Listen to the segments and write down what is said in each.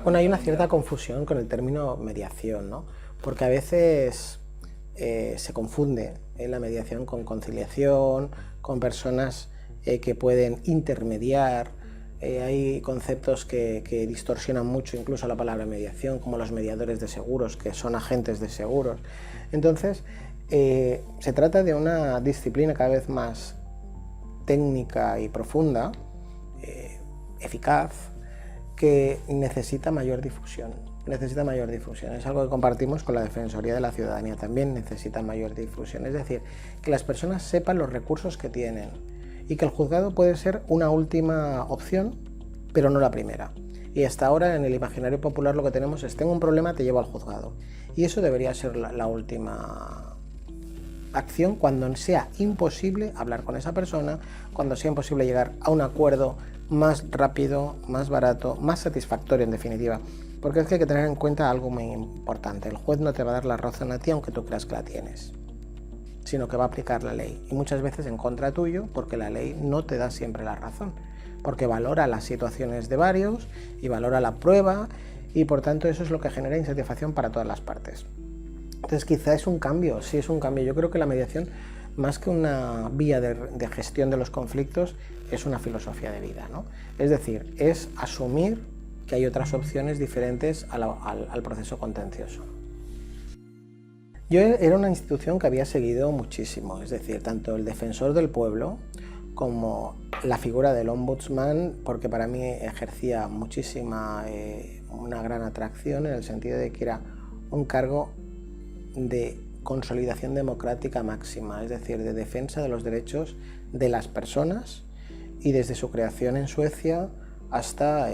Bueno, hay una cierta confusión con el término mediación, ¿no? Porque a veces se confunde la mediación con conciliación, con personas que pueden intermediar. Hay conceptos que distorsionan mucho incluso la palabra mediación, como los mediadores de seguros, que son agentes de seguros. Entonces, se trata de una disciplina cada vez más técnica y profunda, eficaz, que necesita mayor difusión. Es algo que compartimos con la Defensoría de la Ciudadanía, también necesita mayor difusión. Es decir, que las personas sepan los recursos que tienen y que el juzgado puede ser una última opción, pero no la primera. Y hasta ahora en el imaginario popular lo que tenemos es: tengo un problema, te llevo al juzgado. Y eso debería ser la última acción cuando sea imposible hablar con esa persona, cuando sea imposible llegar a un acuerdo más rápido, más barato, más satisfactorio en definitiva. Porque es que hay que tener en cuenta algo muy importante: el juez no te va a dar la razón a ti aunque tú creas que la tienes, sino que va a aplicar la ley, y muchas veces en contra tuyo, porque la ley no te da siempre la razón, porque valora las situaciones de varios y valora la prueba, y por tanto eso es lo que genera insatisfacción para todas las partes. Entonces quizá es un cambio, sí es un cambio. Yo creo que la mediación, más que una vía de gestión de los conflictos, es una filosofía de vida, ¿no? Es decir, es asumir que hay otras opciones diferentes al proceso contencioso. Yo era una institución que había seguido muchísimo, es decir, tanto el defensor del pueblo como la figura del ombudsman, porque para mí ejercía una gran atracción, en el sentido de que era un cargo de consolidación democrática máxima, es decir, de defensa de los derechos de las personas, y desde su creación en Suecia hasta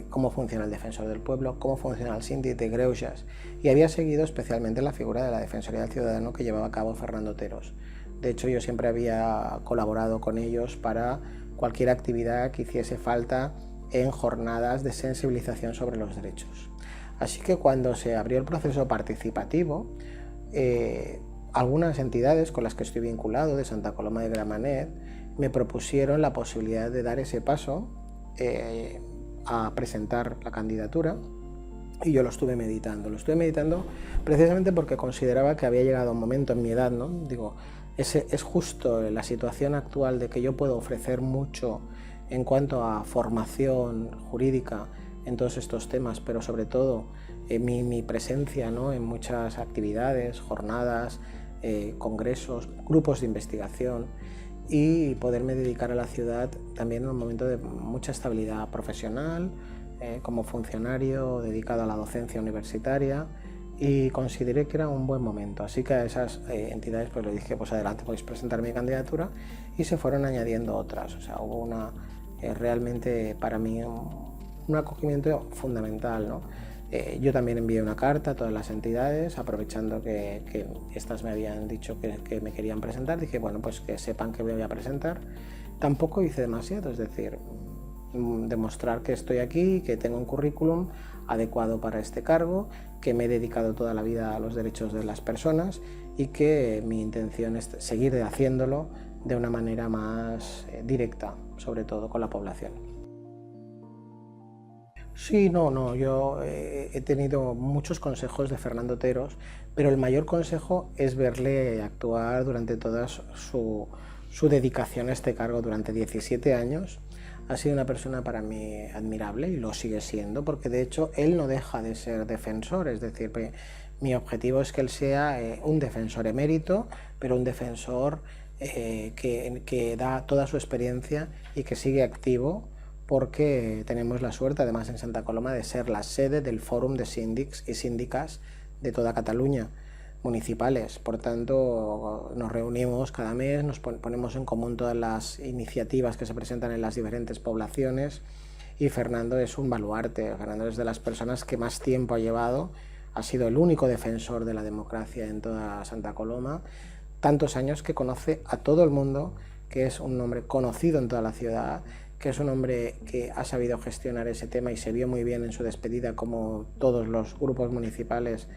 cómo funciona el defensor del pueblo, cómo funciona el síndic de Greuges, y había seguido especialmente la figura de la Defensoría del Ciudadano que llevaba a cabo Fernando Teros. De hecho, yo siempre había colaborado con ellos para cualquier actividad que hiciese falta en jornadas de sensibilización sobre los derechos. Así que cuando se abrió el proceso participativo, algunas entidades con las que estoy vinculado, de Santa Coloma de Gramenet, me propusieron la posibilidad de dar ese paso a presentar la candidatura, y yo lo estuve meditando precisamente porque consideraba que había llegado un momento en mi edad, ¿no? Digo, es justo la situación actual de que yo puedo ofrecer mucho en cuanto a formación jurídica en todos estos temas, pero sobre todo mi presencia, ¿no?, en muchas actividades, jornadas, congresos, grupos de investigación, y poderme dedicar a la ciudad también en un momento de mucha estabilidad profesional, como funcionario dedicado a la docencia universitaria, y consideré que era un buen momento. Así que a esas entidades pues le dije: pues adelante, podéis presentar mi candidatura, y se fueron añadiendo otras. O sea, hubo realmente para mí un acogimiento fundamental, ¿no? Yo también envié una carta a todas las entidades, aprovechando que estas me habían dicho que me querían presentar. Dije, bueno, pues que sepan que me voy a presentar. Tampoco hice demasiado, es decir, demostrar que estoy aquí, que tengo un currículum adecuado para este cargo, que me he dedicado toda la vida a los derechos de las personas, y que mi intención es seguir haciéndolo de una manera más directa, sobre todo con la población. Sí, no, yo he tenido muchos consejos de Fernando Teros, pero el mayor consejo es verle actuar durante toda su dedicación a este cargo durante 17 años. Ha sido una persona para mí admirable, y lo sigue siendo, porque de hecho él no deja de ser defensor. Es decir, mi objetivo es que él sea un defensor emérito, pero un defensor que da toda su experiencia y que sigue activo, porque tenemos la suerte, además en Santa Coloma, de ser la sede del Fòrum de Síndics y Síndicas de toda Cataluña, municipales. Por tanto, nos reunimos cada mes, nos ponemos en común todas las iniciativas que se presentan en las diferentes poblaciones, y Fernando es un baluarte. Fernando es de las personas que más tiempo ha llevado, ha sido el único defensor de la democracia en toda Santa Coloma, tantos años que conoce a todo el mundo, que es un hombre conocido en toda la ciudad, que es un hombre que ha sabido gestionar ese tema, y se vio muy bien en su despedida, como todos los grupos municipales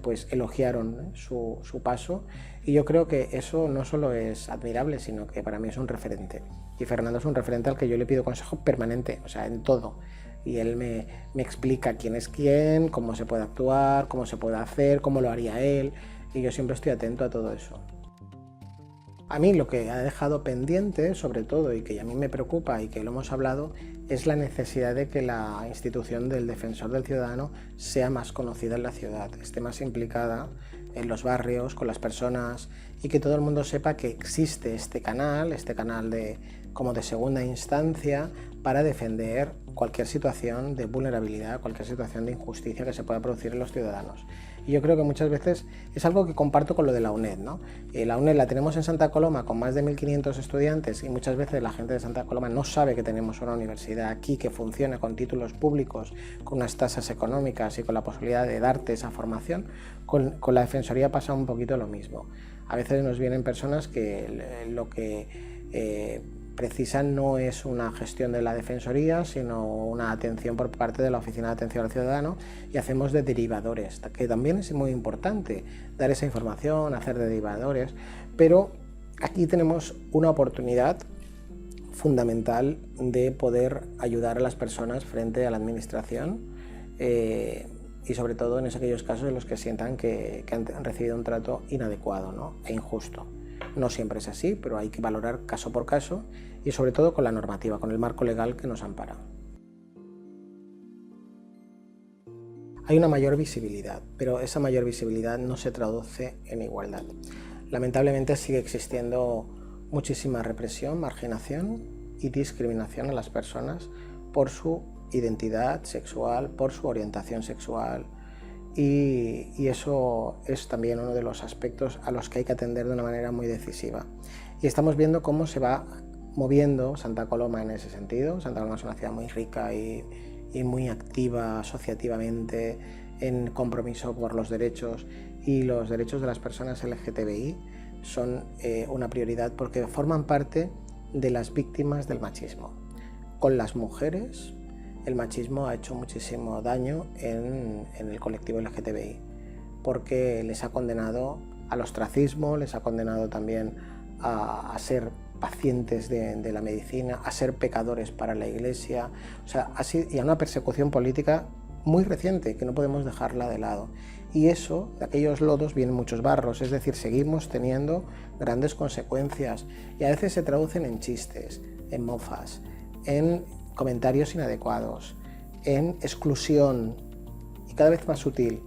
pues elogiaron su paso. Y yo creo que eso no solo es admirable, sino que para mí es un referente. Y Fernando es un referente al que yo le pido consejo permanente, o sea, en todo. y él me explica quién es quién, cómo se puede actuar, cómo se puede hacer, cómo lo haría él, y yo siempre estoy atento a todo eso. A mí lo que ha dejado pendiente, sobre todo, y que a mí me preocupa y que lo hemos hablado, es la necesidad de que la institución del Defensor del Ciudadano sea más conocida en la ciudad, esté más implicada en los barrios, con las personas, y que todo el mundo sepa que existe este canal como de segunda instancia para defender cualquier situación de vulnerabilidad, cualquier situación de injusticia que se pueda producir en los ciudadanos. Y yo creo que muchas veces es algo que comparto con lo de la UNED, ¿no? La UNED la tenemos en Santa Coloma con más de 1.500 estudiantes y muchas veces la gente de Santa Coloma no sabe que tenemos una universidad aquí que funciona con títulos públicos, con unas tasas económicas y con la posibilidad de darte esa formación. Con la Defensoría pasa un poquito lo mismo. A veces nos vienen personas que lo que precisan no es una gestión de la Defensoría, sino una atención por parte de la Oficina de Atención al Ciudadano, y hacemos de derivadores, que también es muy importante dar esa información, hacer de derivadores, pero aquí tenemos una oportunidad fundamental de poder ayudar a las personas frente a la administración, y sobre todo en aquellos casos en los que sientan que han recibido un trato inadecuado, ¿no? E injusto. No siempre es así, pero hay que valorar caso por caso y sobre todo con la normativa, con el marco legal que nos ampara. Hay una mayor visibilidad, pero esa mayor visibilidad no se traduce en igualdad. Lamentablemente sigue existiendo muchísima represión, marginación y discriminación a las personas por su identidad sexual, por su orientación sexual, y eso es también uno de los aspectos a los que hay que atender de una manera muy decisiva. Y estamos viendo cómo se va moviendo Santa Coloma en ese sentido. Santa Coloma es una ciudad muy rica y muy activa asociativamente, en compromiso por los derechos, y los derechos de las personas LGTBI son una prioridad porque forman parte de las víctimas del machismo. Con las mujeres, el machismo ha hecho muchísimo daño en el colectivo LGTBI, porque les ha condenado al ostracismo, les ha condenado también a ser pacientes de la medicina, a ser pecadores para la Iglesia, o sea, y a una persecución política muy reciente que no podemos dejarla de lado. Y eso, de aquellos lodos vienen muchos barros, es decir, seguimos teniendo grandes consecuencias, y a veces se traducen en chistes, en mofas, en comentarios inadecuados, en exclusión, y cada vez más sutil.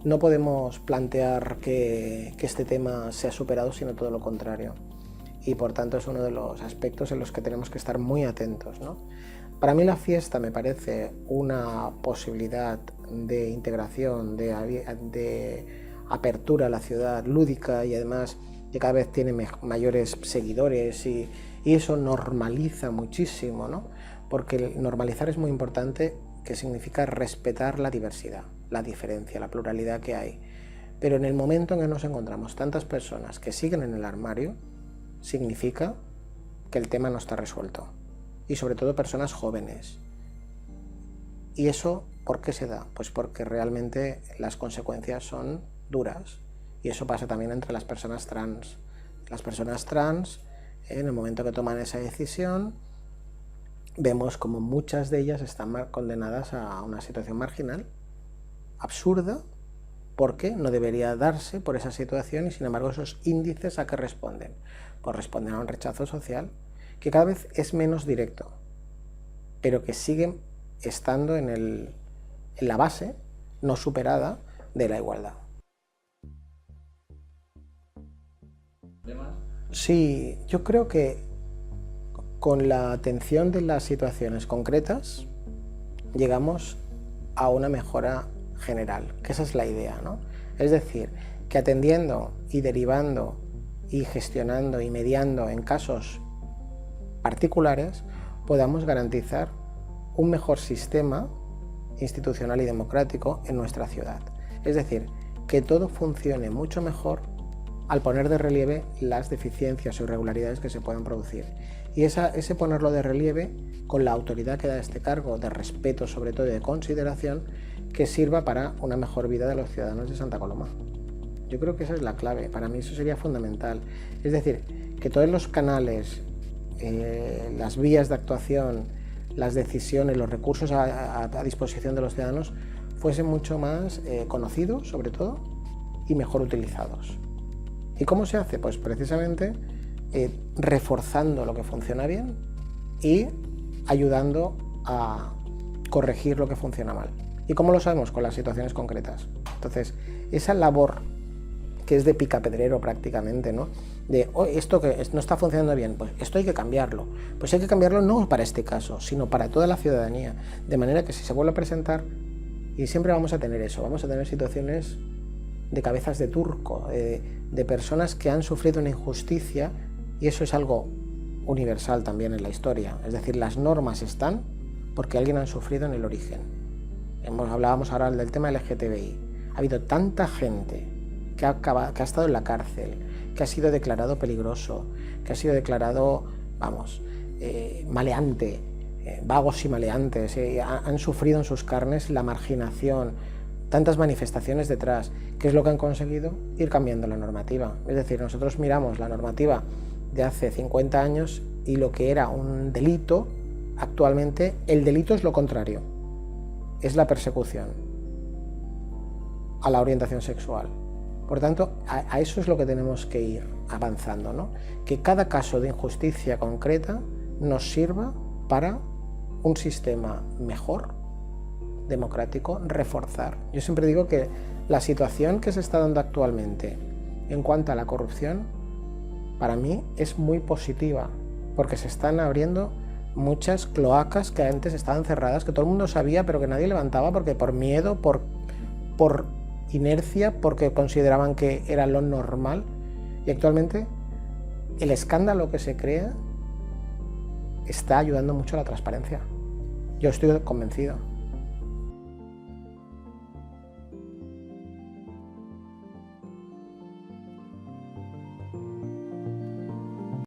No podemos plantear que este tema sea superado, sino todo lo contrario. Y por tanto es uno de los aspectos en los que tenemos que estar muy atentos, ¿no? Para mí la fiesta me parece una posibilidad de integración, de apertura a la ciudad, lúdica, y además que cada vez tiene mayores seguidores, y eso normaliza muchísimo, ¿no? Porque normalizar es muy importante, que significa respetar la diversidad, la diferencia, la pluralidad que hay. Pero en el momento en que nos encontramos tantas personas que siguen en el armario, significa que el tema no está resuelto. Y sobre todo personas jóvenes. ¿Y eso por qué se da? Pues porque realmente las consecuencias son duras. Y eso pasa también entre las personas trans. Las personas trans, en el momento que toman esa decisión, vemos como muchas de ellas están condenadas a una situación marginal, absurda, porque no debería darse por esa situación, y sin embargo esos índices ¿a qué responden? Pues responden a un rechazo social que cada vez es menos directo, pero que sigue estando en la base no superada de la igualdad. Sí, yo creo que con la atención de las situaciones concretas llegamos a una mejora general, que esa es la idea, ¿no? Es decir, que atendiendo y derivando y gestionando y mediando en casos particulares podamos garantizar un mejor sistema institucional y democrático en nuestra ciudad. Es decir, que todo funcione mucho mejor al poner de relieve las deficiencias o irregularidades que se puedan producir. Y ese ponerlo de relieve con la autoridad que da este cargo, de respeto sobre todo y de consideración, que sirva para una mejor vida de los ciudadanos de Santa Coloma. Yo creo que esa es la clave, para mí eso sería fundamental. Es decir, que todos los canales, las vías de actuación, las decisiones, los recursos a disposición de los ciudadanos fuesen mucho más conocidos, sobre todo, y mejor utilizados. ¿Y cómo se hace? Pues precisamente reforzando lo que funciona bien y ayudando a corregir lo que funciona mal. ¿Y cómo lo sabemos? Con las situaciones concretas. Entonces, esa labor que es de picapedrero prácticamente, ¿no? De esto que no está funcionando bien, pues esto hay que cambiarlo. Pues hay que cambiarlo no para este caso, sino para toda la ciudadanía. De manera que si se vuelve a presentar, y siempre vamos a tener eso, vamos a tener situaciones de cabezas de turco, de personas que han sufrido una injusticia, y eso es algo universal también en la historia. Es decir, las normas están porque alguien ha sufrido en el origen. Hablábamos ahora del tema LGTBI. Ha habido tanta gente que ha estado en la cárcel, que ha sido declarado peligroso, que ha sido declarado, maleante, vagos y maleantes, han sufrido en sus carnes la marginación, tantas manifestaciones detrás. ¿Qué es lo que han conseguido? Ir cambiando la normativa. Es decir, nosotros miramos la normativa de hace 50 años y lo que era un delito, actualmente el delito es lo contrario, es la persecución a la orientación sexual. Por tanto, a eso es lo que tenemos que ir avanzando, ¿no? Que cada caso de injusticia concreta nos sirva para un sistema mejor, democrático, reforzar. Yo siempre digo que la situación que se está dando actualmente en cuanto a la corrupción, para mí es muy positiva, porque se están abriendo muchas cloacas que antes estaban cerradas, que todo el mundo sabía, pero que nadie levantaba, porque por miedo, por inercia, porque consideraban que era lo normal. Y actualmente el escándalo que se crea está ayudando mucho a la transparencia. Yo estoy convencido.